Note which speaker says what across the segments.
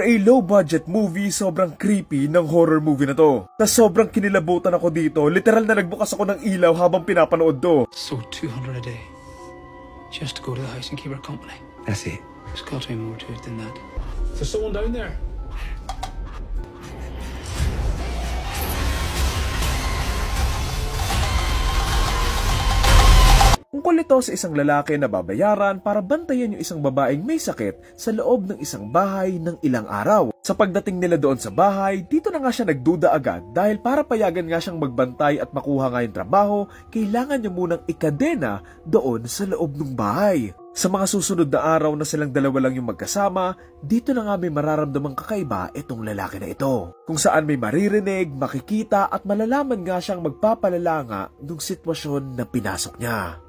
Speaker 1: For a low-budget movie, sobrang creepy ng horror movie na to. Na sobrang kinilabutan ako dito, literal na nagbukas ako ng ilaw habang pinapanood to.
Speaker 2: So 200 a day, just to go to the house and keep her company.
Speaker 3: That's it.
Speaker 2: There's got to be more to it than that. There's someone down there.
Speaker 1: Tungkol ito sa isang lalaki na babayaran para bantayan yung isang babaeng may sakit sa loob ng isang bahay ng ilang araw. Sa pagdating nila doon sa bahay, dito na nga siya nagduda agad dahil para payagan nga siyang magbantay at makuha nga yung trabaho, kailangan niya munang ikadena doon sa loob ng bahay. Sa mga susunod na araw na silang dalawa lang yung magkasama, dito na nga may mararamdamang kakaiba itong lalaki na ito. Kung saan may maririnig, makikita at malalaman nga siyang magpapalala nga nung sitwasyon na pinasok niya.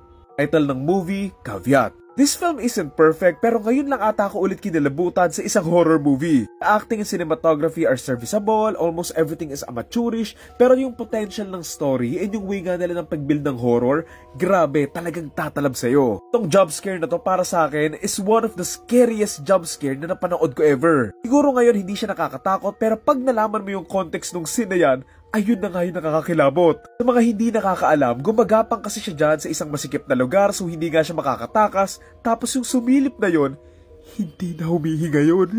Speaker 1: Title ng movie, Caveat. This film isn't perfect pero ngayon lang ata ako ulit kinilabutan sa isang horror movie. The acting and cinematography are serviceable, almost everything is amateurish, pero yung potential ng story and yung way nga nila ng pag-build ng horror, grabe, talagang tatalab sa'yo. Itong jumpscare na to para sa akin is one of the scariest jumpscare na napanood ko ever. Siguro ngayon hindi siya nakakatakot pero pag nalaman mo yung context ng scene na yan, ayun na nga yung nakakakilabot. Sa mga hindi nakakaalam, gumagapang kasi siya dyan sa isang masikip na lugar so hindi nga siya makakatakas. Tapos yung sumilip na yon, hindi na humihinga yun.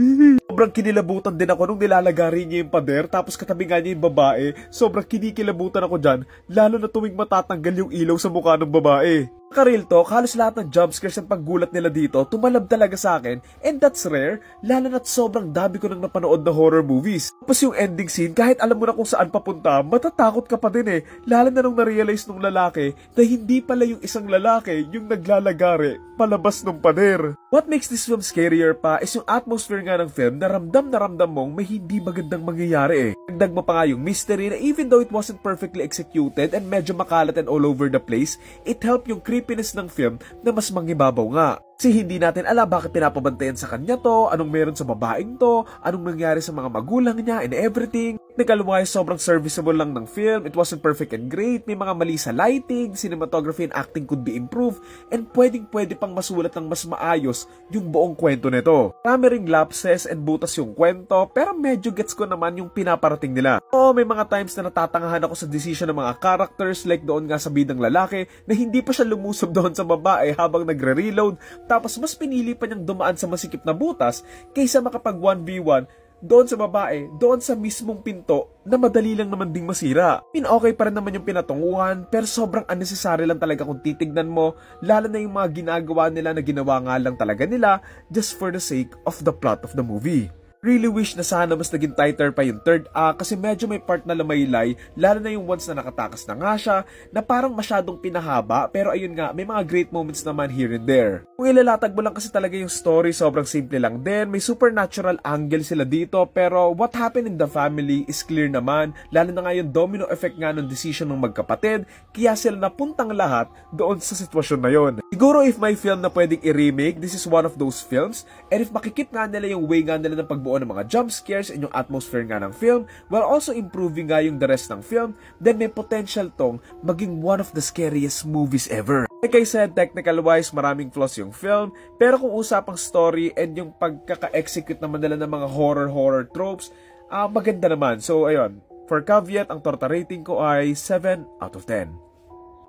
Speaker 1: Sobrang kinilabutan din ako nung nilalagari niya yung pader tapos katabi nga niya yung babae. Sobrang kinikilabutan ako dyan, lalo na tuwing matatanggal yung ilaw sa mukha ng babae. Ka-real talk, halos lahat ng jumpscares at paggulat nila dito tumalab talaga sa akin and that's rare, lalo na't sobrang dami ko nang napanood na horror movies. Tapos yung ending scene, kahit alam mo na kung saan papunta, matatakot ka pa din eh, lalo na nung na-realize nung lalaki na hindi pala yung isang lalaki yung naglalagari palabas ng pader. What makes this film scarier pa is yung atmosphere nga ng film na ramdam mong may hindi magandang mangyayari eh. Dagdag mo pa nga yung mystery na even though it wasn't perfectly executed and medyo makalat and all over the place, it helped yung creepiness ng film na mas mangibabaw nga. Kasi hindi natin alam bakit pinapabantayan sa kanya to, anong meron sa babaeng to, anong nangyari sa mga magulang niya and everything. Nagkaluway, sobrang serviceable lang ng film, it wasn't perfect and great, may mga mali sa lighting, cinematography and acting could be improved, and pwede pang masulat ng mas maayos yung buong kwento nito. Marami ring lapses and butas yung kwento, pero medyo gets ko naman yung pinaparating nila. Oo, may mga times na natatangahan ako sa decision ng mga characters like doon nga sa bidang lalaki na hindi pa siya lumusob doon sa babae habang nagre-reload, tapos mas pinili pa niyang dumaan sa masikip na butas kaysa makapag 1v1 doon sa babae, doon sa mismong pinto na madali lang naman ding masira. Okay pa rin naman yung pinatunguhan pero sobrang unnecessary lang talaga kung titignan mo, lalo na yung mga ginagawa nila na ginawa nga lang talaga nila just for the sake of the plot of the movie. Really wish na sana mas naging tighter pa yung third act kasi medyo may part na lamaylay, lalo na yung once na nakatakas na nga siya na parang masyadong pinahaba pero ayun nga, may mga great moments naman here and there. Kung ilalatag mo lang kasi talaga yung story, sobrang simple lang din, may supernatural angle sila dito pero what happened in the family is clear naman, lalo na nga yung domino effect nga ng decision ng magkapatid kaya sila napuntang lahat doon sa sitwasyon na yon. Siguro if may film na pwedeng i-remake, this is one of those films and if makikip nga nila yung way nga nila ng pagbuo ng mga jump scares and yung atmosphere nga ng film while also improving nga yung the rest ng film, then may potential tong maging one of the scariest movies ever. Like I said, technical wise, maraming flaws yung film, pero kung usapang story and yung pagkaka-execute naman nila ng mga horror tropes, maganda naman. So ayun, for Caveat, ang torta rating ko ay 7 out of 10.